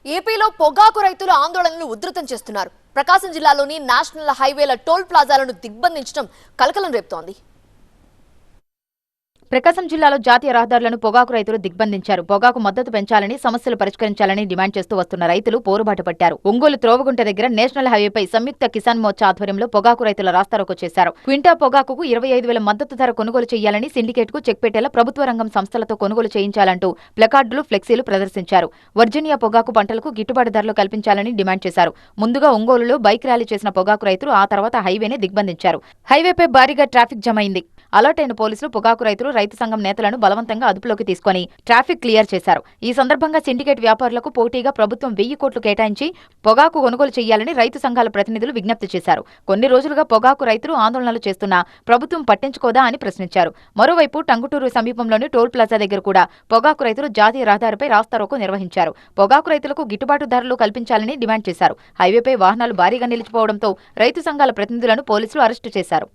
ఏపీలో పొగాకు రైతులు ఆందోళనలు ఉధృతం చేస్తున్నారు. ప్రకాశం జిల్లాలోని నేషనల్ హైవేల టోల్ ప్లాజాలను దిగ్బంధించడం కలకలం రేపుతోంది. ప్రకాశం జిల్లాలో జాతీయ రహదారులను పొగాకు రైతులు దిగ్బంధించారు. పొగాకు మద్దతు పెంచాలని, సమస్యలు పరిష్కరించాలని డిమాండ్ చేస్తూ వస్తున్న రైతులు పోరుబాట పట్టారు. ఒంగోలు త్రోవగుంట దగ్గర నేషనల్ హైవేపై సంయుక్త కిసాన్ మోర్చా ఆధ్వర్యంలో పొగాకు రైతుల రాస్తారోకో చేశారు. క్వింటా పొగాకుకు 25,000 మద్దతు ధర కొనుగోలు చేయాలని, సిండికేట్ కు చెక్ పెట్టేలా ప్రభుత్వ రంగం సంస్థలతో కొనుగోలు చేయించాలంటూ ప్లకార్డులు, ఫ్లెక్సీలు ప్రదర్శించారు. వర్జీనియా పొగాకు పంటలకు గిట్టుబాటు ధరలు కల్పించాలని డిమాండ్ చేశారు. ముందుగా ఒంగోలులో బైక్ ర్యాలీ చేసిన పొగాకు రైతులు ఆ తర్వాత హైవేని దిగ్బంధించారు. హైవేపై భారీగా ట్రాఫిక్ జమ అయింది. అలర్ట్ అయిన పోలీసులు పొగాకు రైతులు, రైతు సంఘం నేతలను బలవంతంగా అదుపులోకి తీసుకుని ట్రాఫిక్ క్లియర్ చేశారు. ఈ సందర్భంగా సిండికేట్ వ్యాపారులకు పోటీగా ప్రభుత్వం 1000 కోట్లు కేటాయించి పొగాకు కొనుగోలు చేయాలని రైతు సంఘాల ప్రతినిధులు విజ్ఞప్తి చేశారు. కొన్ని రోజులుగా పొగాకు రైతులు ఆందోళనలు చేస్తున్నా ప్రభుత్వం పట్టించుకోదా అని ప్రశ్నించారు. మరోవైపు టంగుటూరు సమీపంలోని టోల్ ప్లాజా దగ్గర కూడా పొగాకు రైతులు జాతీయ రహదారిపై రాస్తారోకో నిర్వహించారు. పొగాకు రైతులకు గిట్టుబాటు ధరలు కల్పించాలని డిమాండ్ చేశారు. హైవేపై వాహనాలు భారీగా నిలిచిపోవడంతో రైతు సంఘాల ప్రతినిధులను పోలీసులు అరెస్టు చేశారు.